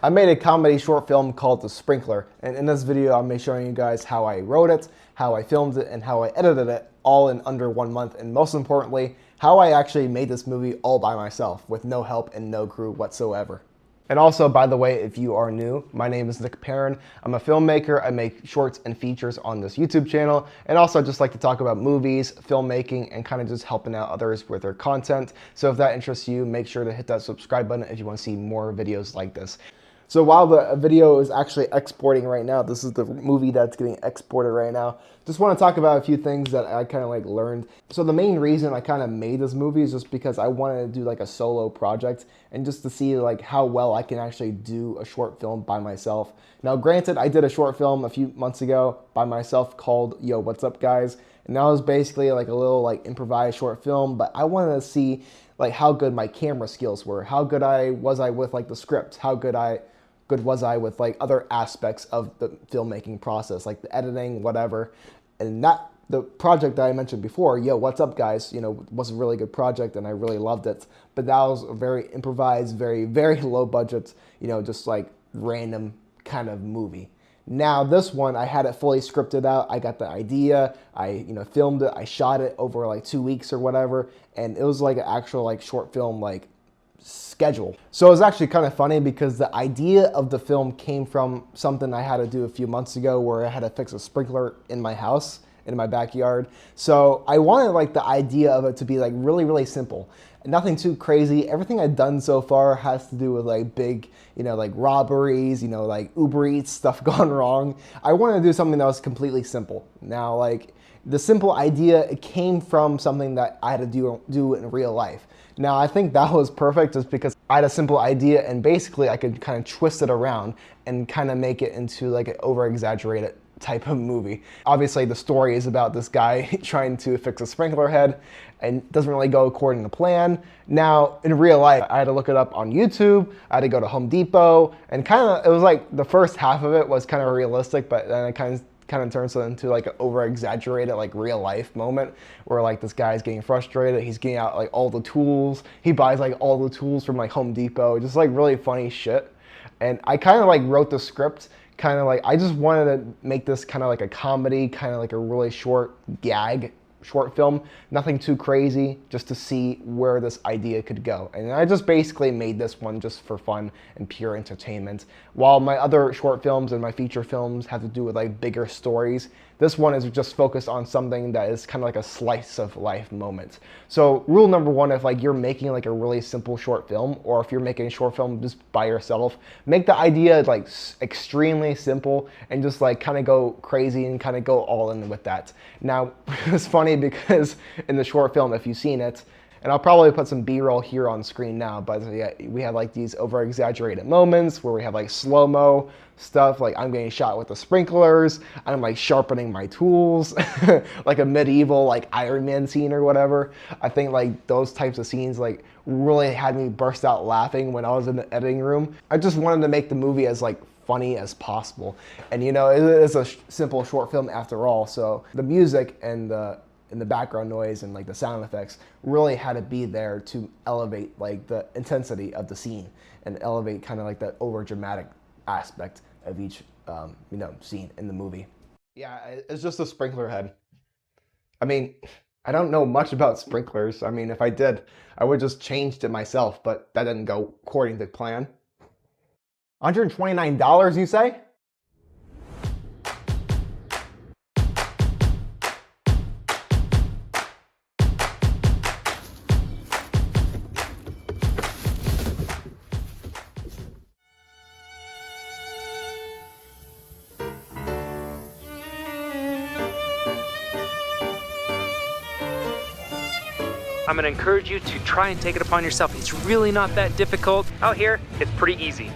I made a comedy short film called The Sprinkler, and in this video I'm going to be showing you guys how I wrote it, how I filmed it, and how I edited it all in under 1 month, and most importantly, how I actually made this movie all by myself with no help and no crew whatsoever. And also, by the way, if you are new, my name is Parren. I'm a filmmaker. I make shorts and features on this YouTube channel, and also I just like to talk about movies, filmmaking, and kind of just helping out others with their content. So if that interests you, make sure to hit that subscribe button if you want to see more videos like this. So while the video is actually exporting right now, this is the movie that's getting exported right now. Just want to talk about a few things that I kind of like learned. So the main reason I kind of made this movie is just because I wanted to do like a solo project and just to see like how well I can actually do a short film by myself. Now granted, I did a short film a few months ago by myself called Yo, What's Up Guys? And that was basically like a little like improvised short film, but I wanted to see like how good my camera skills were, how good was I with like the script, how good was I with like other aspects of the filmmaking process, like the editing, whatever. And the project that I mentioned before, Yo, What's Up Guys, was a really good project and I really loved it. But that was a very improvised, very, very low budget, just like random kind of movie. Now this one, I had it fully scripted out. I got the idea, I filmed it, I shot it over like 2 weeks or whatever. And it was like an actual like short film like schedule. So it was actually kind of funny because the idea of the film came from something I had to do a few months ago where I had to fix a sprinkler in my house, in my backyard. So I wanted like the idea of it to be like really, really simple. Nothing too crazy. Everything I've done so far has to do with like big, like robberies, like Uber Eats stuff gone wrong. I wanted to do something that was completely simple. Now, like the simple idea, it came from something that I had to do in real life. Now, I think that was perfect just because I had a simple idea and basically I could kind of twist it around and kind of make it into like an over-exaggerated type of movie. Obviously, the story is about this guy trying to fix a sprinkler head and doesn't really go according to plan. Now, in real life, I had to look it up on YouTube, I had to go to Home Depot, and it was like the first half of it was kind of realistic, but then it kind of turns into like an over-exaggerated like real life moment where like this guy's getting frustrated, he's getting out like all the tools, he buys like all the tools from like Home Depot, just like really funny shit. And I kind of like wrote the script kind of like, I just wanted to make this kind of like a comedy, kind of like a really short gag short film, nothing too crazy, just to see where this idea could go. And I just basically made this one just for fun and pure entertainment. While my other short films and my feature films have to do with like bigger stories, this one is just focused on something that is kind of like a slice of life moment. So rule number one, if like you're making like a really simple short film, or if you're making a short film just by yourself, make the idea like extremely simple and just like kind of go crazy and kind of go all in with that. Now, it's funny because in the short film, if you've seen it, and I'll probably put some B-roll here on screen now, but yeah, we have like these over-exaggerated moments where we have like slow-mo stuff, like I'm getting shot with the sprinklers, I'm like sharpening my tools, like a medieval like Iron Man scene or whatever. I think like those types of scenes like really had me burst out laughing when I was in the editing room. I just wanted to make the movie as like funny as possible. And it is a simple short film after all, so the music and the background noise and like the sound effects really had to be there to elevate like the intensity of the scene and elevate kind of like that over dramatic aspect of each scene in the movie. Yeah, it's just a sprinkler head. I mean, I don't know much about sprinklers. I mean, if I did, I would just changed it myself, but that didn't go according to plan. $129, you say? I'm going to encourage you to try and take it upon yourself. It's really not that difficult. Out here, it's pretty easy.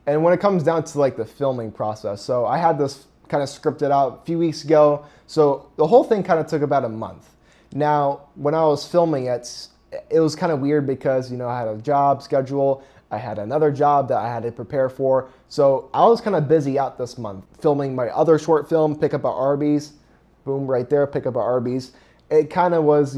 And when it comes down to like the filming process, so I had this kind of scripted out a few weeks ago. So the whole thing kind of took about a month. Now, when I was filming it, it was kind of weird because, I had a job schedule. I had another job that I had to prepare for. So I was kind of busy out this month filming my other short film, Pick Up at Arby's. Boom, right there, Pick Up at Arby's. It kind of was,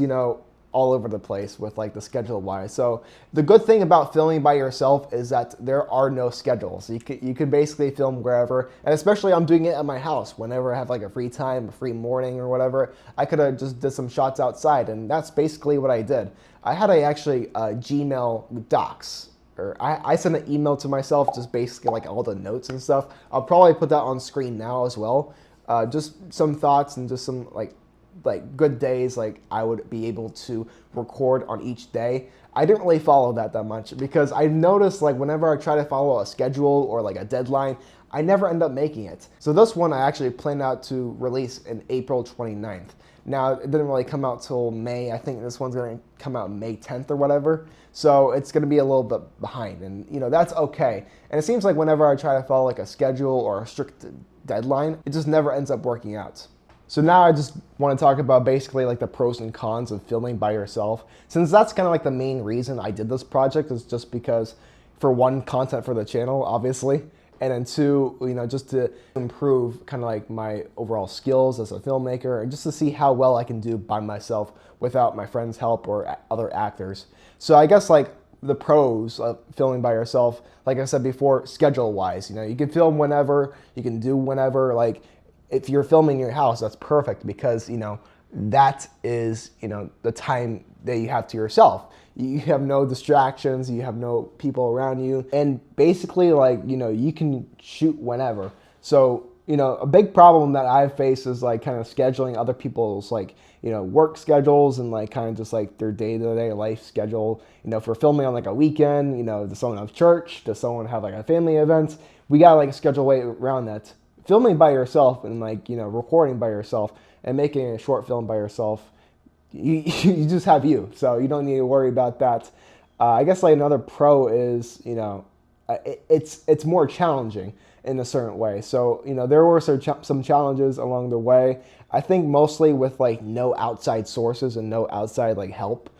all over the place with like the schedule wise. So the good thing about filming by yourself is that there are no schedules. You could basically film wherever, and especially I'm doing it at my house whenever I have like a free time, a free morning or whatever. I could have just did some shots outside, and that's basically what I did. I had actually Gmail Docs. Or I sent an email to myself, just basically like all the notes and stuff. I'll probably put that on screen now as well. Just some thoughts and just some like good days like I would be able to record on each day. I didn't really follow that much because I noticed like whenever I try to follow a schedule or like a deadline, I never end up making it. So this one I actually planned out to release in April 29th. Now, it didn't really come out till May. I think this one's going to come out May 10th or whatever. So it's going to be a little bit behind, and that's okay. And it seems like whenever I try to follow like a schedule or a strict deadline, it just never ends up working out. So now I just want to talk about basically like the pros and cons of filming by yourself. Since that's kind of like the main reason I did this project, is just because, for one, content for the channel, obviously, and then two, just to improve kind of like my overall skills as a filmmaker, and just to see how well I can do by myself without my friends' help or other actors. So I guess like the pros of filming by yourself, like I said before, schedule-wise, you can film whenever, you can do whenever. Like if you're filming in your house, that's perfect because that is the time that you have to yourself. You have no distractions, you have no people around you, and basically like you can shoot whenever. So a big problem that I've faced is like kind of scheduling other people's like work schedules and like kind of just like their day-to-day life schedule. For filming on like a weekend, does someone have church, does someone have like a family event? We gotta like schedule way around that. Filming by yourself and like recording by yourself and making a short film by yourself, you just have you, so you don't need to worry about that. I guess like another pro is it's more challenging in a certain way. So there were some challenges along the way. I think mostly with like no outside sources and no outside like help.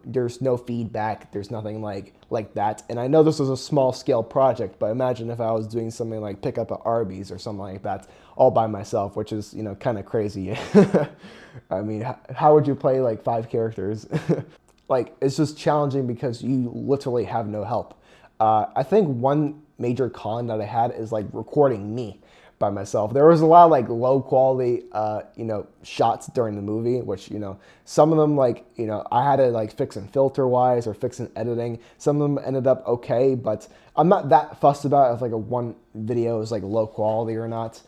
There's no feedback, there's nothing like that. And I know this was a small scale project, but imagine if I was doing something like pick up at Arby's or something like that all by myself, which is, kind of crazy. I mean, how would you play like 5 characters? Like, it's just challenging because you literally have no help. I think one major con that I had is like recording me by myself. There was a lot of like low quality, shots during the movie, which, some of them like, I had to like fix in filter wise or fix in editing. Some of them ended up okay, but I'm not that fussed about if like one video is like low quality or not,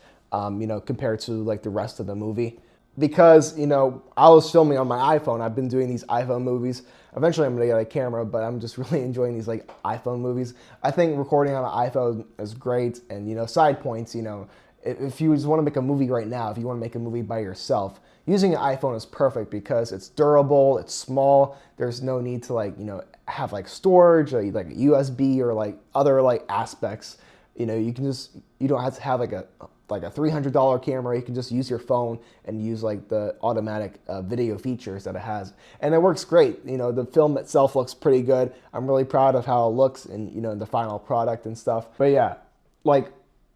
compared to like the rest of the movie. Because, I was filming on my iPhone. I've been doing these iPhone movies. Eventually I'm gonna get a camera, but I'm just really enjoying these like iPhone movies. I think recording on an iPhone is great. And, side points, if you just want to make a movie right now, if you want to make a movie by yourself, using an iPhone is perfect because it's durable, it's small. There's no need to like, have like storage, or, like USB or like other like aspects. You don't have to have like a $300 camera. You can just use your phone and use like the automatic video features that it has, and it works great. The film itself looks pretty good. I'm really proud of how it looks and the final product and stuff. But yeah, like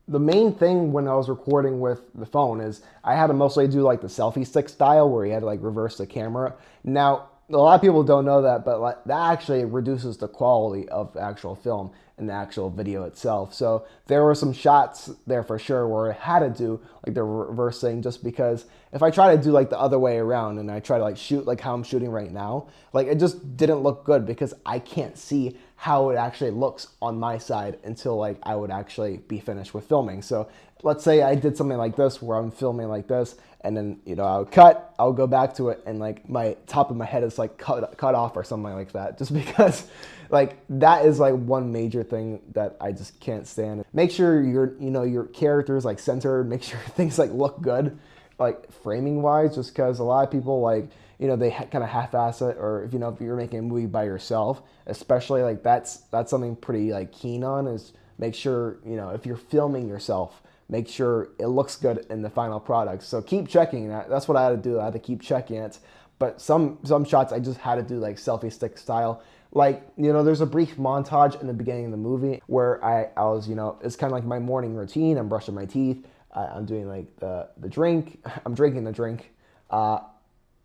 the main thing when I was recording with the phone is I had to mostly do like the selfie stick style where you had to like reverse the camera. Now, a lot of people don't know that, but like, that actually reduces the quality of the actual film and the actual video itself. So there were some shots there for sure where I had to do like the reverse thing, just because if I try to do like the other way around and I try to like shoot like how I'm shooting right now, like it just didn't look good because I can't see how it actually looks on my side until like I would actually be finished with filming. So let's say I did something like this where I'm filming like this, and then I would cut, I'll go back to it, and like my top of my head is like cut off or something like that, just because like that is like one major thing that I just can't stand. Make sure your character is like centered, make sure things like look good, like framing wise, just because a lot of people like they kind of half-ass it, or if you're making a movie by yourself, especially, like that's something pretty like keen on, is make sure if you're filming yourself, make sure it looks good in the final product. So keep checking that. That's what I had to do. I had to keep checking it. But some shots I just had to do like selfie stick style. Like, there's a brief montage in the beginning of the movie where I was, it's kind of like my morning routine. I'm brushing my teeth. I'm doing like the drink. I'm drinking the drink.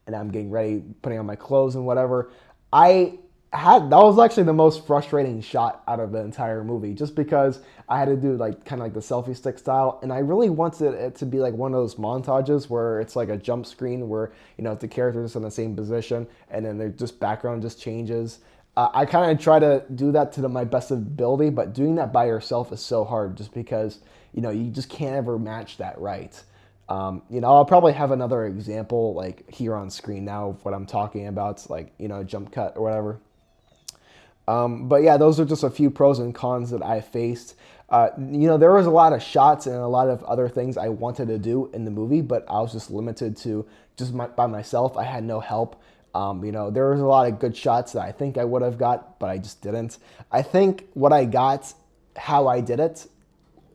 and I'm getting ready, putting on my clothes and whatever, that was actually the most frustrating shot out of the entire movie, just because I had to do like kind of like the selfie stick style, and I really wanted it to be like one of those montages where it's like a jump screen where, you know, the characters in the same position and then their just background just changes. I kind of try to do that to my best ability, but doing that by yourself is so hard, just because, you know, you just can't ever match that right. You know, I'll probably have another example like here on screen now of what I'm talking about, like, you know, jump cut or whatever. But yeah, those are just a few pros and cons that I faced. You know, there was a lot of shots and a lot of other things I wanted to do in the movie, but I was just limited to just by myself. I had no help. You know, there was a lot of good shots that I think I would have got, but I just didn't. I think what I got, how I did it,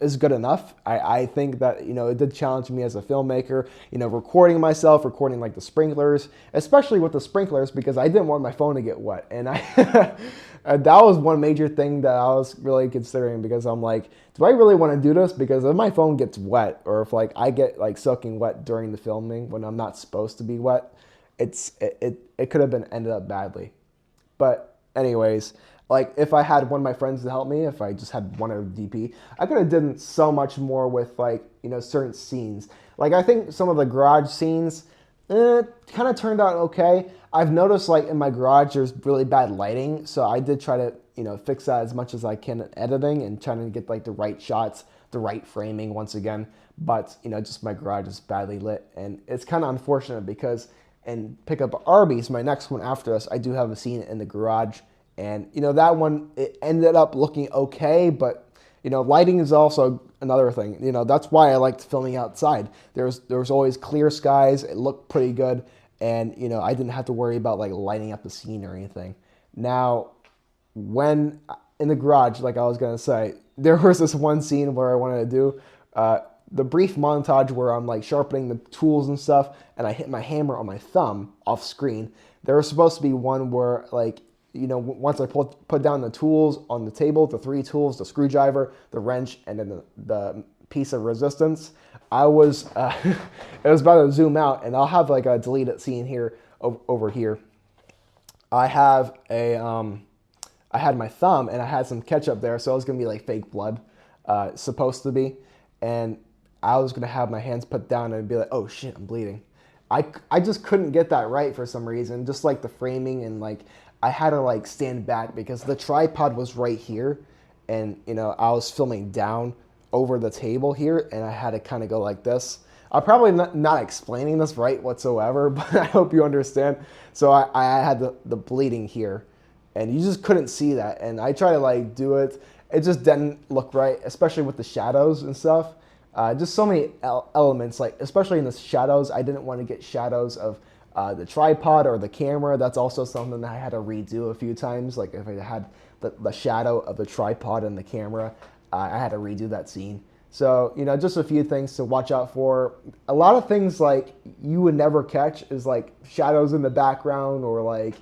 is good enough. I think that, you know, it did challenge me as a filmmaker, you know, recording myself, recording like the sprinklers, especially with the sprinklers, because I didn't want my phone to get wet. And that was one major thing that I was really considering, because I'm like, do I really want to do this? Because if my phone gets wet, or if like I get like soaking wet during the filming when I'm not supposed to be wet, it could have been ended up badly. But anyways, like if I had one of my friends to help me, if I just had one of DP, I could have done so much more with, like, you know, certain scenes. Like I think some of the garage scenes kind of turned out okay. I've noticed like in my garage there's really bad lighting, so I did try to, you know, fix that as much as I can in editing and trying to get like the right shots, the right framing once again. But, you know, just my garage is badly lit, and it's kind of unfortunate because in Pick Up Arby's, my next one after this, I do have a scene in the garage. And, you know, that one, it ended up looking okay, but, you know, lighting is also another thing. You know, that's why I liked filming outside. There was always clear skies. It looked pretty good. And, you know, I didn't have to worry about, like, lighting up the scene or anything. Now, when in the garage, like I was going to say, there was this one scene where I wanted to do the brief montage where I'm, like, sharpening the tools and stuff, and I hit my hammer on my thumb off screen. There was supposed to be one where, like, you know, once I put down the tools on the table, the 3 tools, the screwdriver, the wrench, and then the piece of resistance, I was, it was about to zoom out, and I'll have like a deleted scene here, over here. I have I had my thumb, and I had some ketchup there, so it was going to be like fake blood, supposed to be, and I was going to have my hands put down and be like, oh shit, I'm bleeding. I just couldn't get that right for some reason, just like the framing, and like, I had to like stand back because the tripod was right here, and, you know, I was filming down over the table here, and I had to kind of go like this. I'm probably not explaining this right whatsoever, but I hope you understand. So I had the bleeding here, and you just couldn't see that. And I tried to like do it. It just didn't look right, especially with the shadows and stuff. Just so many elements, like especially in the shadows, I didn't want to get shadows of the tripod or the camera. That's also something that I had to redo a few times. Like if I had the shadow of the tripod and the camera, I had to redo that scene. So, you know, just a few things to watch out for. A lot of things like you would never catch is like shadows in the background, or like,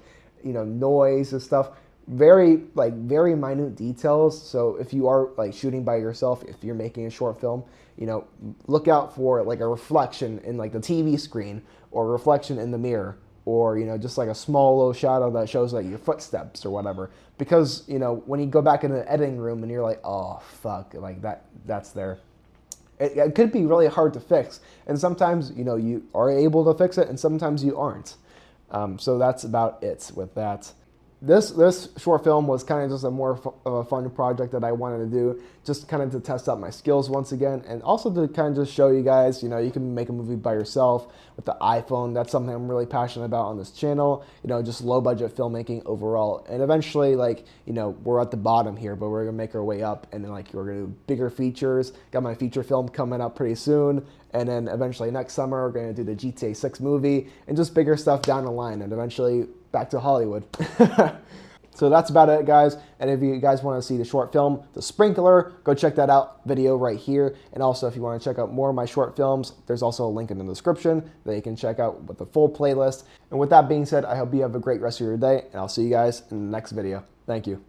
you know, noise and stuff. Very minute details. So if you are like shooting by yourself, if you're making a short film, you know, look out for like a reflection in like the TV screen, or a reflection in the mirror, or, you know, just like a small little shadow that shows like your footsteps or whatever. Because, you know, when you go back into the editing room and you're like, oh fuck, like that's there. It could be really hard to fix, and sometimes, you know, you are able to fix it, and sometimes you aren't. So that's about it with that. This short film was kind of just a more of a fun project that I wanted to do, just kind of to test out my skills once again, and also to kind of just show you guys, you know, you can make a movie by yourself with the iPhone. That's something I'm really passionate about on this channel, you know, just low budget filmmaking overall. And eventually, like, you know, we're at the bottom here, but we're gonna make our way up, and then like we're gonna do bigger features. Got my feature film coming up pretty soon, and then eventually next summer we're gonna do the GTA 6 movie, and just bigger stuff down the line, and eventually back to Hollywood. So that's about it, guys. And if you guys want to see the short film, The Sprinkler, go check that out, video right here. And also, if you want to check out more of my short films, there's also a link in the description that you can check out with the full playlist. And with that being said, I hope you have a great rest of your day, and I'll see you guys in the next video. Thank you.